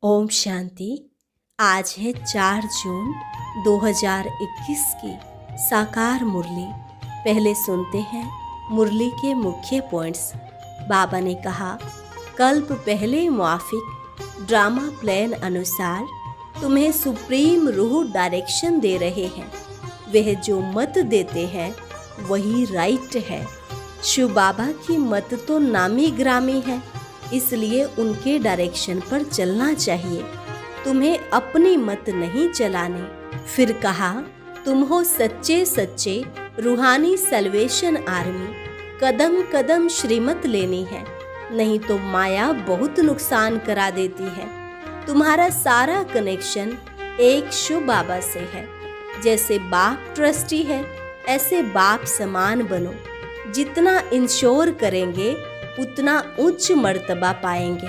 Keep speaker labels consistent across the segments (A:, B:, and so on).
A: ओम शांति। आज है 4 जून 2021 की साकार मुरली। पहले सुनते हैं मुरली के मुख्य पॉइंट्स। बाबा ने कहा, कल्प पहले मुआफिक ड्रामा प्लान अनुसार तुम्हें सुप्रीम रूह डायरेक्शन दे रहे हैं। वह जो मत देते हैं वही राइट है। शिव बाबा की मत तो नामी ग्रामी है, इसलिए उनके डायरेक्शन पर चलना चाहिए। तुम्हें अपनी मत नहीं चलाने। फिर कहा, तुम हो सच्चे सच्चे रूहानी सल्वेशन आर्मी। कदम कदम श्रीमत लेनी है, नहीं तो माया बहुत नुकसान करा देती है। तुम्हारा सारा कनेक्शन एक शिव बाबा से है। जैसे बाप ट्रस्टी है, ऐसे बाप समान बनो। जितना इंश्योर करेंगे उतना उच्च मर्तबा पाएंगे।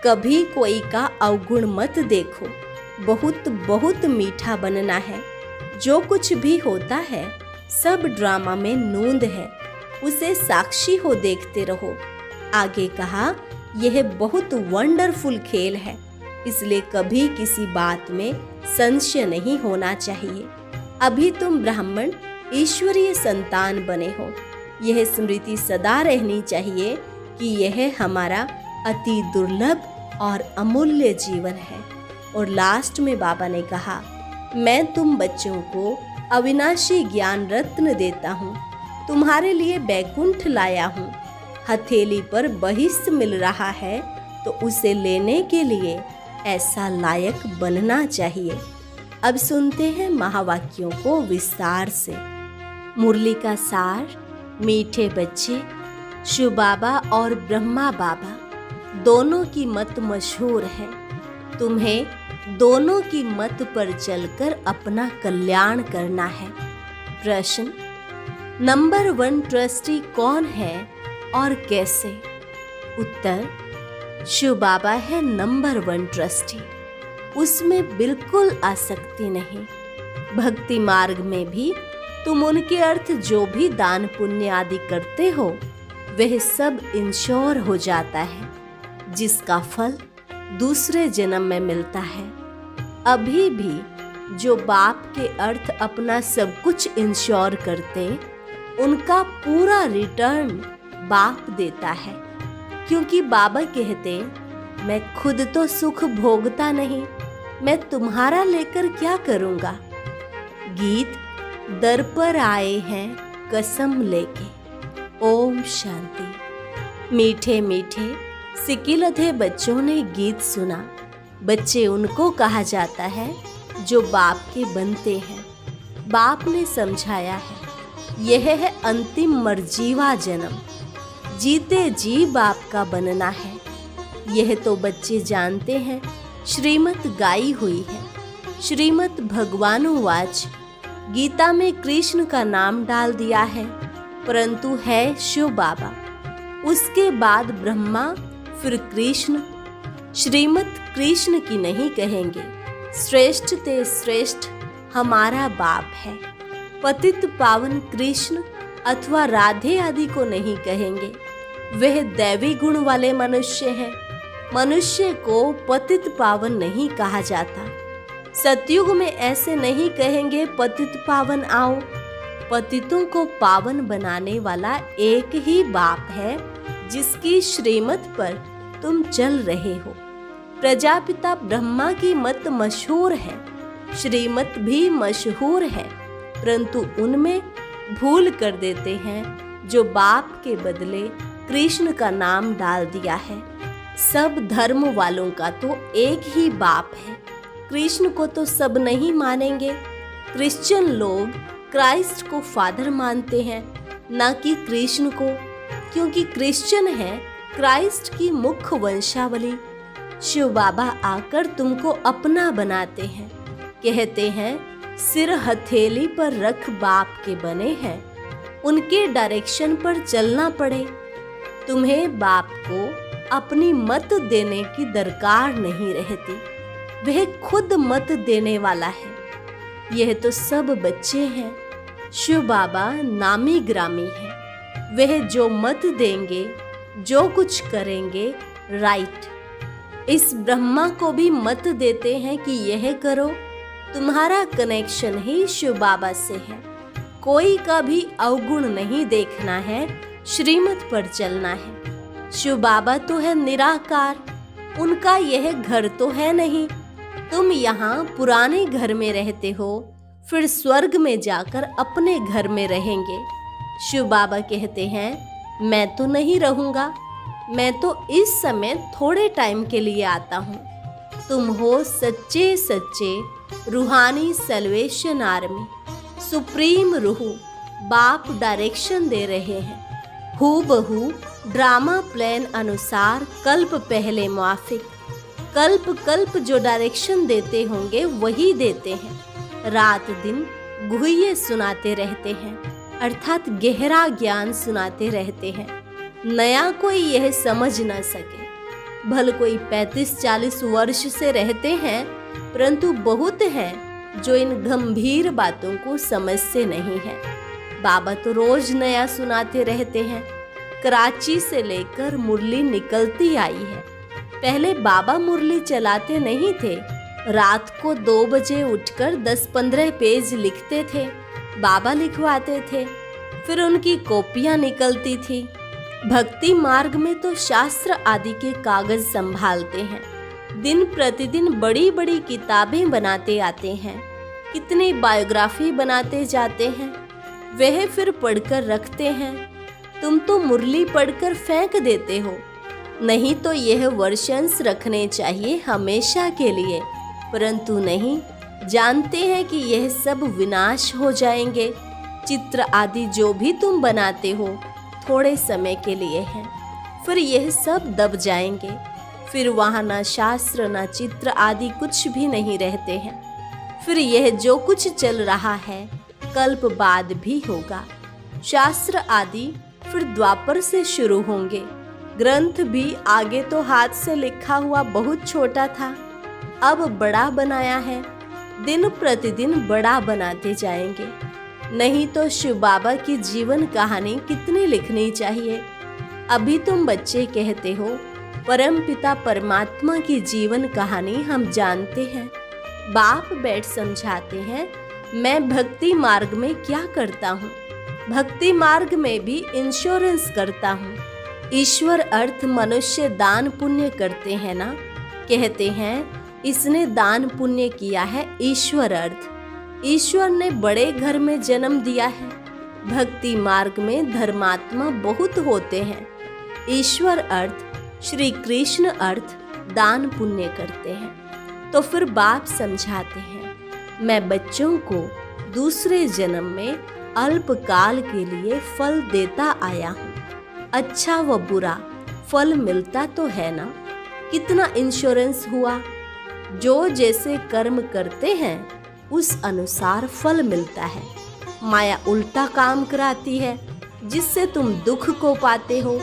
A: कभी कोई का अवगुण मत देखो। बहुत बहुत मीठा बनना है। जो कुछ भी होता है सब ड्रामा में नूंद है, उसे साक्षी हो देखते रहो। आगे कहा, यह बहुत वंडरफुल खेल है, इसलिए कभी किसी बात में संशय नहीं होना चाहिए। अभी तुम ब्राह्मण ईश्वरीय संतान बने हो। यह स्मृति सदा रहनी चाहिए कि यह हमारा अति दुर्लभ और अमूल्य जीवन है। और लास्ट में बाबा ने कहा, मैं तुम बच्चों को अविनाशी ज्ञान रत्न देता हूँ। तुम्हारे लिए बैकुंठ लाया हूँ। हथेली पर बहिष्ठ मिल रहा है तो उसे लेने के लिए ऐसा लायक बनना चाहिए। अब सुनते हैं महावाक्यों को विस्तार से। मुरली का सार। मीठे बच्चे, शिव बाबा और ब्रह्मा बाबा दोनों की मत मशहूर है। तुम्हें दोनों की मत पर चलकर अपना कल्याण करना है। प्रश्न, नंबर 1 ट्रस्टी कौन है और कैसे? उत्तर, शिव बाबा है नंबर 1 ट्रस्टी। उसमें बिल्कुल आसक्ति नहीं। भक्ति मार्ग में भी तुम उनके अर्थ जो भी दान पुण्य आदि करते हो वह सब इंश्योर हो जाता है, जिसका फल दूसरे जन्म में मिलता है। अभी भी जो बाप के अर्थ अपना सब कुछ इंश्योर करते, उनका पूरा रिटर्न बाप देता है। क्योंकि बाबा कहते, मैं खुद तो सुख भोगता नहीं, मैं तुम्हारा लेकर क्या करूँगा। गीत दर पर आए हैं कसम लेके। ओम शांति। मीठे मीठे सिकिलधे बच्चों ने गीत सुना। बच्चे उनको कहा जाता है जो बाप के बनते हैं। बाप ने समझाया है, यह है अंतिम मर्जीवा जन्म। जीते जी बाप का बनना है। यह तो बच्चे जानते हैं। श्रीमत गाई हुई है। श्रीमत भगवानुवाच। गीता में कृष्ण का नाम डाल दिया है, परंतु है शिव बाबा। उसके बाद ब्रह्मा, फिर कृष्ण। श्रीमत कृष्ण की नहीं कहेंगे। श्रेष्ठ ते श्रेष्ठ हमारा बाप है। पतित पावन कृष्ण अथवा राधे आदि को नहीं कहेंगे। वह दैवी गुण वाले मनुष्य हैं। मनुष्य को पतित पावन नहीं कहा जाता। सतयुग में ऐसे नहीं कहेंगे, पतित पावन आओ। पतितों को पावन बनाने वाला एक ही बाप है, जिसकी श्रीमत पर तुम चल रहे हो। प्रजापिता ब्रह्मा की मत मशहूर है, श्रीमत भी मशहूर है, परंतु उनमें भूल कर देते हैं जो बाप के बदले कृष्ण का नाम डाल दिया है। सब धर्म वालों का तो एक ही बाप है। कृष्ण को तो सब नहीं मानेंगे। क्रिश्चियन लोग क्राइस्ट को फादर मानते हैं, ना कि कृष्ण को, क्योंकि क्रिश्चियन है क्राइस्ट की मुख्य वंशावली। शिव बाबा आकर तुमको अपना बनाते हैं। कहते हैं, सिर हथेली पर रख बाप के बने हैं। उनके डायरेक्शन पर चलना पड़े। तुम्हें बाप को अपनी मत देने की दरकार नहीं रहती। वह खुद मत देने वाला है। यह तो सब बच्चे हैं। शिव बाबा नामी ग्रामी है। वह जो मत देंगे, जो कुछ करेंगे, राइट। इस ब्रह्मा को भी मत देते हैं कि यह करो। तुम्हारा कनेक्शन ही शिव बाबा से है। कोई का भी अवगुण नहीं देखना है, श्रीमत पर चलना है। शिव बाबा तो है निराकार, उनका यह घर तो है नहीं। तुम यहाँ पुराने घर में रहते हो, फिर स्वर्ग में जाकर अपने घर में रहेंगे। शिव बाबा कहते हैं मैं तो नहीं रहूँगा, मैं तो इस समय थोड़े टाइम के लिए आता हूँ। तुम हो सच्चे सच्चे रूहानी सल्वेशन आर्मी। सुप्रीम रूह बाप डायरेक्शन दे रहे हैं, हूबहू ड्रामा प्लान अनुसार कल्प पहले मुआफिक। कल्प कल्प जो डायरेक्शन देते होंगे वही देते हैं। रात दिन गुह्य सुनाते रहते हैं, अर्थात गहरा ज्ञान सुनाते रहते हैं। नया कोई यह समझ न सके। भल कोई 35-40 वर्ष से रहते हैं, परंतु बहुत हैं जो इन गंभीर बातों को समझते नहीं हैं। बाबा तो रोज नया सुनाते रहते हैं। कराची से लेकर मुरली निकलती आई है। पहले बाबा मुरली चलाते नहीं थे। रात को 2 बजे उठकर 10-15 पेज लिखते थे, बाबा लिखवाते थे, फिर उनकी कॉपियां निकलती थी। भक्ति मार्ग में तो शास्त्र आदि के कागज संभालते हैं। दिन प्रतिदिन बड़ी बड़ी किताबें बनाते आते हैं, कितनी बायोग्राफी बनाते जाते हैं, वह फिर पढ़कर रखते हैं। तुम तो मुरली पढ़कर फेंक देते हो। नहीं तो यह वर्षंस रखने चाहिए हमेशा के लिए, परंतु नहीं, जानते हैं कि यह सब विनाश हो जाएंगे। चित्र आदि जो भी तुम बनाते हो थोड़े समय के लिए हैं, फिर यह सब दब जाएंगे। फिर वहाँ न शास्त्र न चित्र आदि कुछ भी नहीं रहते हैं। फिर यह जो कुछ चल रहा है कल्प बाद भी होगा। शास्त्र आदि फिर द्वापर से शुरू होंगे। ग्रंथ भी आगे तो हाथ से लिखा हुआ बहुत छोटा था, अब बड़ा बनाया है। दिन प्रतिदिन बड़ा बनाते जाएंगे। नहीं तो शिव बाबा की जीवन कहानी कितनी लिखनी चाहिए। अभी तुम बच्चे कहते हो परम पिता परमात्मा की जीवन कहानी हम जानते हैं। बाप बैठ समझाते हैं मैं भक्ति मार्ग में क्या करता हूँ। भक्ति मार्ग में भी इंश्योरेंस करता हूँ। ईश्वर अर्थ मनुष्य दान पुण्य करते हैं ना, कहते हैं इसने दान पुण्य किया है ईश्वर अर्थ। ईश्वर ने बड़े घर में जन्म दिया है। भक्ति मार्ग में धर्मात्मा बहुत होते हैं। ईश्वर अर्थ श्री कृष्ण अर्थ दान पुण्य करते हैं। तो फिर बाप समझाते हैं मैं बच्चों को दूसरे जन्म में अल्पकाल के लिए फल देता आया हूँ। अच्छा व बुरा फल मिलता तो है ना। कितना इंश्योरेंस हुआ। जो जैसे कर्म करते हैं उस अनुसार फल मिलता है। माया उल्टा काम कराती है जिससे तुम दुख को पाते हो।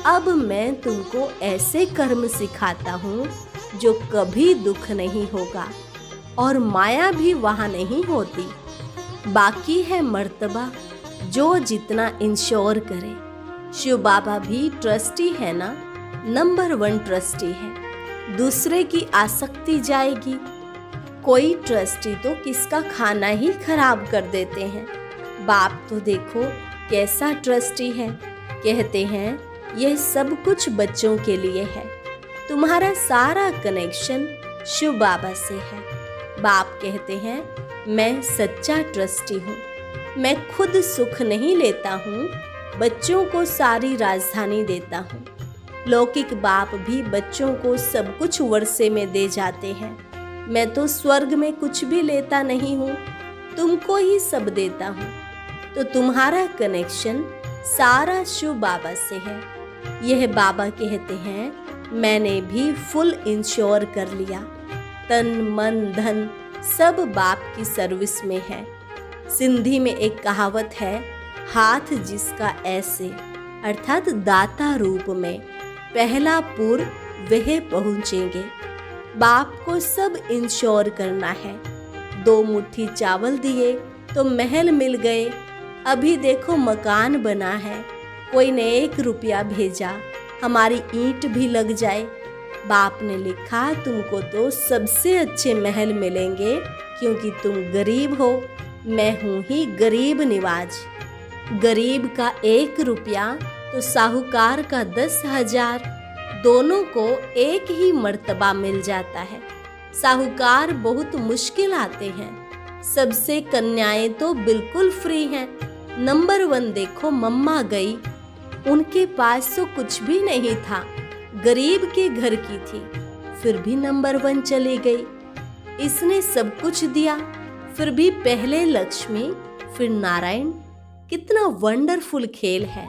A: अब मैं तुमको ऐसे कर्म सिखाता हूँ जो कभी दुख नहीं होगा और माया भी वहाँ नहीं होती। बाकी है मर्तबा जो जितना इंश्योर करे। शिव बाबा भी ट्रस्टी है ना, नंबर 1 ट्रस्टी है। दूसरे की आसक्ति जाएगी। कोई ट्रस्टी तो किसका खाना ही खराब कर देते हैं। बाप तो देखो कैसा ट्रस्टी है। कहते हैं यह सब कुछ बच्चों के लिए है। तुम्हारा सारा कनेक्शन शिव बाबा से है। बाप कहते हैं मैं सच्चा ट्रस्टी हूँ। मैं खुद सुख नहीं लेता हूँ, बच्चों को सारी राजधानी देता हूँ। लौकिक बाप भी बच्चों को सब कुछ वर्षे में दे जाते हैं। मैं तो स्वर्ग में कुछ भी लेता नहीं हूँ, तुमको ही सब देता हूँ। तो तुम्हारा कनेक्शन सारा शिव बाबा से है। यह बाबा कहते हैं मैंने भी फुल इंश्योर कर लिया। तन मन धन सब बाप की सर्विस में है। सिंधी में एक कहावत है हाथ जिसका ऐसे, अर्थात दाता रूप में पहला पूर वह पहुँचेंगे। बाप को सब इंश्योर करना है। 2 मुट्ठी चावल दिए तो महल मिल गए। अभी देखो मकान बना है, कोई ने 1 रुपया भेजा, हमारी ईंट भी लग जाए। बाप ने लिखा, तुमको तो सबसे अच्छे महल मिलेंगे क्योंकि तुम गरीब हो। मैं हूँ ही गरीब निवाज। गरीब का 1 रुपया तो साहूकार का 10,000, दोनों को एक ही मर्तबा मिल जाता है। साहूकार बहुत मुश्किल आते हैं, सबसे कन्याएं तो बिल्कुल फ्री हैं। नंबर 1 देखो, मम्मा गई, उनके पास तो कुछ भी नहीं था, गरीब के घर की थी, फिर भी नंबर 1 चली गई। इसने सब कुछ दिया, फिर भी पहले लक्ष्मी फिर नारायण। कितना वंडरफुल खेल है।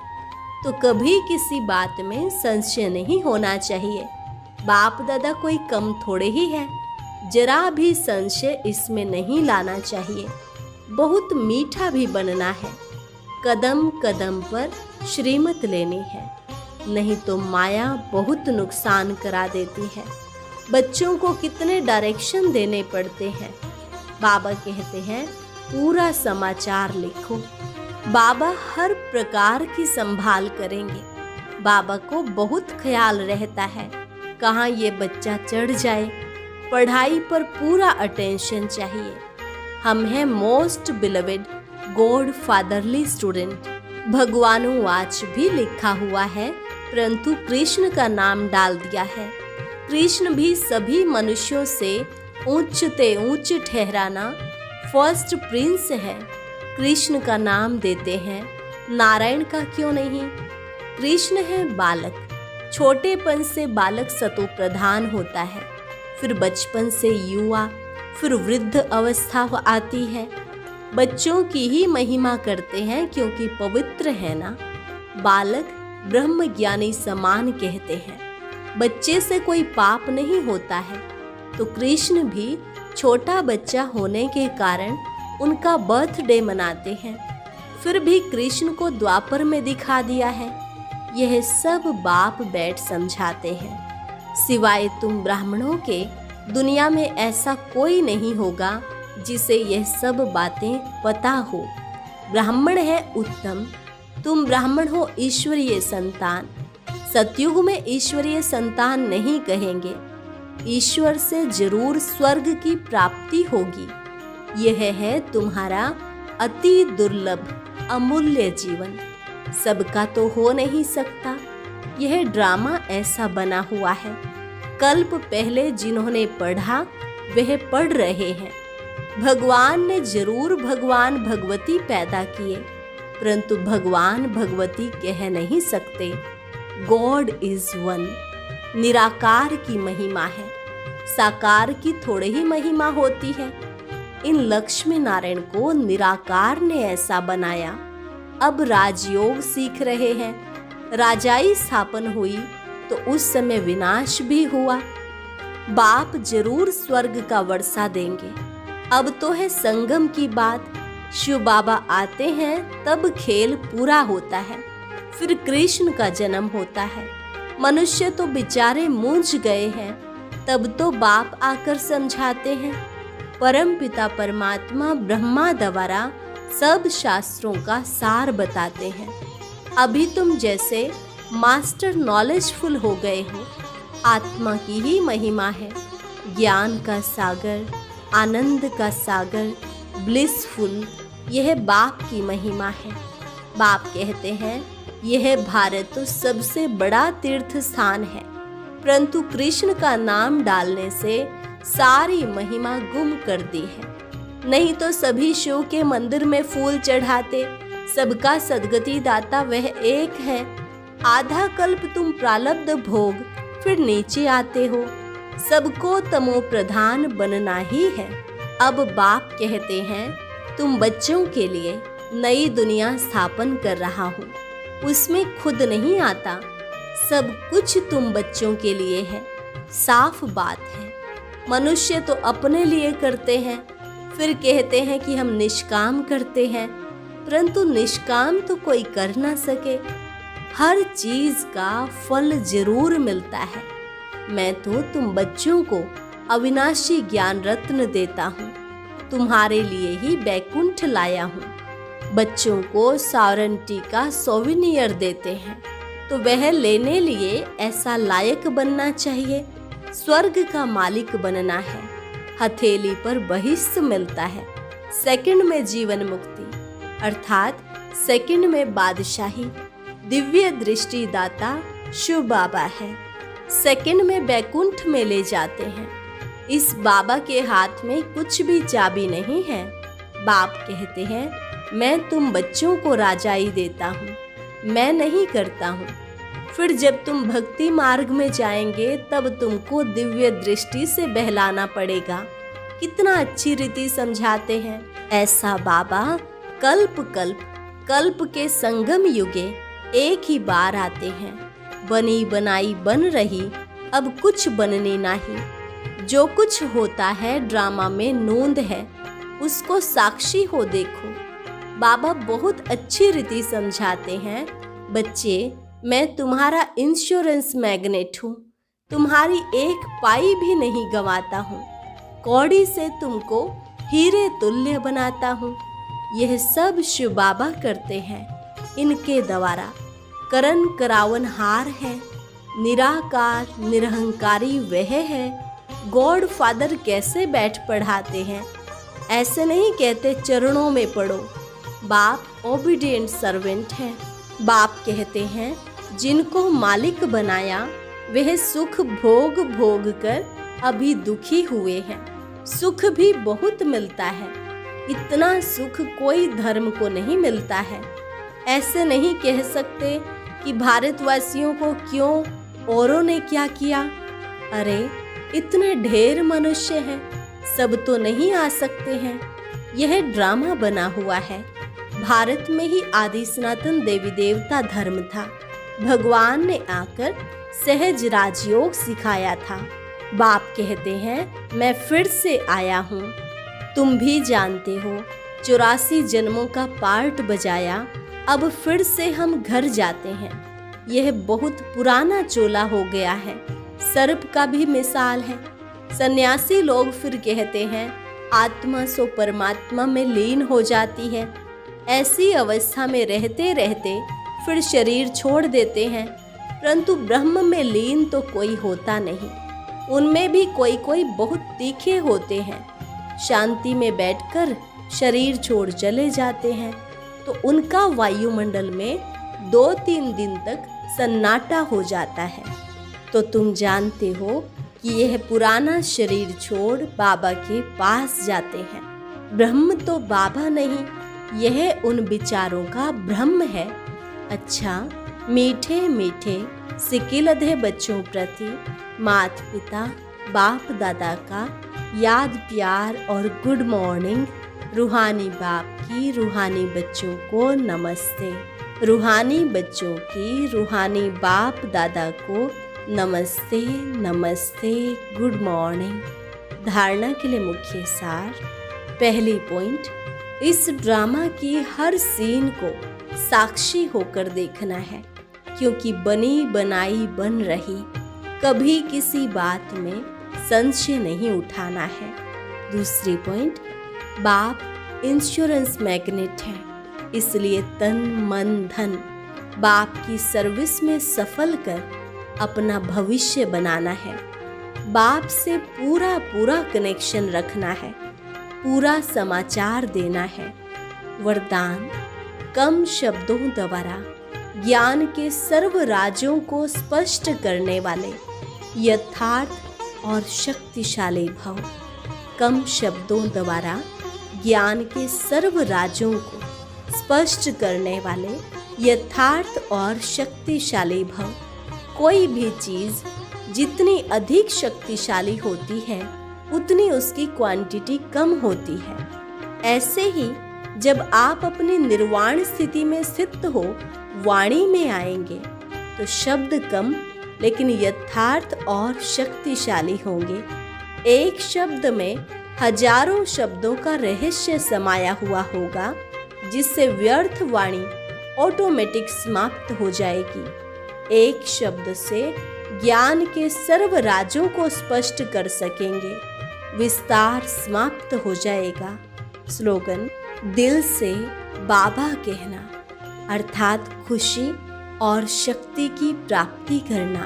A: तो कभी किसी बात में संशय नहीं होना चाहिए। बाप दादा कोई कम थोड़े ही है, जरा भी संशय इसमें नहीं लाना चाहिए। बहुत मीठा भी बनना है, कदम कदम पर श्रीमत लेनी है, नहीं तो माया बहुत नुकसान करा देती है। बच्चों को कितने डायरेक्शन देने पड़ते हैं। बाबा कहते हैं पूरा समाचार लिखो। बाबा हर प्रकार की संभाल करेंगे। बाबा को बहुत ख्याल रहता है कहाँ ये बच्चा चढ़ जाए। पढ़ाई पर पूरा अटेंशन चाहिए। हम हैं most beloved God fatherly student. भगवानुवाच भी लिखा हुआ है, परंतु कृष्ण का नाम डाल दिया है। कृष्ण भी सभी मनुष्यों से ऊंचते ऊंच ठहराना फर्स्ट प्रिंस है। कृष्ण का नाम देते हैं, नारायण का क्यों नहीं। कृष्ण है बालक। छोटेपन से बालक सतो प्रधान होता है, फिर बचपन से युवा, फिर वृद्ध अवस्था आती है। बच्चों की ही महिमा करते हैं क्योंकि पवित्र है ना। बालक ब्रह्म ज्ञानी समान कहते हैं। बच्चे से कोई पाप नहीं होता है। तो कृष्ण भी छोटा बच्चा होने के कारण उनका बर्थडे मनाते हैं। फिर भी कृष्ण को द्वापर में दिखा दिया है। यह सब बाप बैठ समझाते हैं। सिवाय तुम ब्राह्मणों के दुनिया में ऐसा कोई नहीं होगा जिसे यह सब बातें पता हो। ब्राह्मण है उत्तम। तुम ब्राह्मण हो ईश्वरीय संतान। सतयुग में ईश्वरीय संतान नहीं कहेंगे। ईश्वर से जरूर स्वर्ग की प्राप्ति होगी। यह है तुम्हारा अति दुर्लभ अमूल्य जीवन। सबका तो हो नहीं सकता। यह ड्रामा ऐसा बना हुआ है। कल्प पहले जिन्होंने पढ़ा वह पढ़ रहे हैं। भगवान ने जरूर भगवान भगवती पैदा किए, परंतु भगवान भगवती कह नहीं सकते। God is one. निराकार की महिमा है, साकार की थोड़ी ही महिमा होती है। इन लक्ष्मी नारायण को निराकार ने ऐसा बनाया। अब राजयोग सीख रहे हैं। राजाई स्थापन हुई तो उस समय विनाश भी हुआ। बाप जरूर स्वर्ग का वर्षा देंगे। अब तो है संगम की बात। शिव बाबा आते हैं तब खेल पूरा होता है। फिर कृष्ण का जन्म होता है। मनुष्य तो बेचारे मूंझ गए हैं, तब तो बाप आकर समझाते हैं। परम पिता परमात्मा ब्रह्मा द्वारा सब शास्त्रों का सार बताते हैं। अभी तुम जैसे मास्टर नॉलेजफुल हो गए हो। आत्मा की ही महिमा है। ज्ञान का सागर, आनंद का सागर, ब्लिसफुल, यह बाप की महिमा है। बाप कहते हैं यह भारत तो सबसे बड़ा तीर्थ स्थान है, परंतु कृष्ण का नाम डालने से सारी महिमा गुम कर दी है। नहीं तो सभी शिव के मंदिर में फूल चढ़ाते। सबका सदगति दाता वह एक है। आधा कल्प तुम प्रारब्ध भोग, फिर नीचे आते हो। सबको तमो प्रधान बनना ही है। अब बाप कहते हैं तुम बच्चों के लिए नई दुनिया स्थापन कर रहा हूँ। उसमें खुद नहीं आता, सब कुछ तुम बच्चों के लिए है। साफ बात है। मनुष्य तो अपने लिए करते हैं, फिर कहते हैं कि हम निष्काम करते हैं, परंतु निष्काम तो कोई कर ना सके। हर चीज का फल जरूर मिलता है। मैं तो तुम बच्चों को अविनाशी ज्ञान रत्न देता हूँ। तुम्हारे लिए ही बैकुंठ लाया हूँ। बच्चों को सॉवरेंटी का सोविनियर देते हैं, तो वह लेने लिए ऐसा लायक बनना चाहिए। स्वर्ग का मालिक बनना है, हथेली पर बहिष्ठ मिलता है, सेकंड में जीवन मुक्ति अर्थात सेकंड में बादशाही, दिव्य दृष्टि दाता शिव बाबा है, सेकंड में बैकुंठ में ले जाते हैं। इस बाबा के हाथ में कुछ भी चाबी नहीं है। बाप कहते हैं मैं तुम बच्चों को राजाई देता हूँ, मैं नहीं करता हूँ। फिर जब तुम भक्ति मार्ग में जाएंगे तब तुमको दिव्य दृष्टि से बहलाना पड़ेगा। कितना अच्छी रीति समझाते हैं। ऐसा बाबा कल्प कल्प कल्प के संगम युगे एक ही बार आते हैं। बनी बनाई बन रही, अब कुछ बनने नहीं। जो कुछ होता है ड्रामा में नोंद है, उसको साक्षी हो देखो। बाबा बहुत अच्छी रीति समझाते हैं। बच्चे, मैं तुम्हारा इंश्योरेंस मैग्नेट हूँ, तुम्हारी एक पाई भी नहीं गंवाता हूँ। कौड़ी से तुमको हीरे तुल्य बनाता हूँ। यह सब शिव बाबा करते हैं। इनके द्वारा करन करावन हार है, निराकार निरहंकारी वह है। गॉड फादर कैसे बैठ पढ़ाते हैं, ऐसे नहीं कहते चरणों में पढ़ो। बाप ओबीडिएंट सर्वेंट है। बाप कहते हैं जिनको मालिक बनाया वह सुख भोग भोग कर अभी दुखी हुए हैं। सुख भी बहुत मिलता है, इतना सुख कोई धर्म को नहीं मिलता है। ऐसे नहीं कह सकते कि भारतवासियों को क्यों, औरों ने क्या किया। अरे इतने ढेर मनुष्य हैं, सब तो नहीं आ सकते हैं। यह ड्रामा बना हुआ है। भारत में ही आदि सनातन देवी देवता धर्म था। भगवान ने आकर सहज राजयोग सिखाया था। बाप कहते हैं मैं फिर से आया हूँ। तुम भी जानते हो 84 जन्मों का पार्ट बजाया, अब फिर से हम घर जाते हैं। यह बहुत पुराना चोला हो गया है। सर्प का भी मिसाल है। सन्यासी लोग फिर कहते हैं आत्मा सो परमात्मा में लीन हो जाती है। ऐसी अवस्था में रहते रहते फिर शरीर छोड़ देते हैं, परंतु ब्रह्म में लीन तो कोई होता नहीं। उनमें भी कोई कोई बहुत तीखे होते हैं, शांति में बैठकर शरीर छोड़ चले जाते हैं, तो उनका वायुमंडल में 2-3 दिन तक सन्नाटा हो जाता है। तो तुम जानते हो कि यह पुराना शरीर छोड़ बाबा के पास जाते हैं। ब्रह्म तो बाबा नहीं, यह उन विचारों का ब्रह्म है। अच्छा, मीठे मीठे सिकिलधे बच्चों प्रति माता पिता बाप दादा का याद प्यार और गुड मॉर्निंग। रूहानी बाप की रूहानी बच्चों को नमस्ते। रूहानी बच्चों की रूहानी बाप दादा को नमस्ते नमस्ते, गुड मॉर्निंग। धारणा के लिए मुख्य सार। पहली पॉइंट, इस ड्रामा की हर सीन को साक्षी होकर देखना है, क्योंकि बनी बनाई बन रही। कभी किसी बात में संशय नहीं उठाना है। दूसरी पॉइंट, बाप इंश्योरेंस मैग्नेट है, इसलिए तन मन धन बाप की सर्विस में सफल कर अपना भविष्य बनाना है। बाप से पूरा पूरा कनेक्शन रखना है, पूरा समाचार देना है। वरदान, कम शब्दों द्वारा ज्ञान के सर्व राजों को स्पष्ट करने वाले यथार्थ और शक्तिशाली भव। कम शब्दों द्वारा ज्ञान के सर्व राजों को स्पष्ट करने वाले यथार्थ और शक्तिशाली भव। कोई भी चीज जितनी अधिक शक्तिशाली होती है उतनी उसकी क्वांटिटी कम होती है। ऐसे ही जब आप अपनी निर्वाण स्थिति में स्थित हो वाणी में आएंगे तो शब्द कम लेकिन यथार्थ और शक्तिशाली होंगे। एक शब्द में हजारों शब्दों का रहस्य समाया हुआ होगा, जिससे व्यर्थ वाणी ऑटोमेटिक समाप्त हो जाएगी। एक शब्द से ज्ञान के सर्व राजों को स्पष्ट कर सकेंगे, विस्तार समाप्त हो जाएगा। स्लोगन, दिल से बाबा कहना अर्थात खुशी और शक्ति की प्राप्ति करना।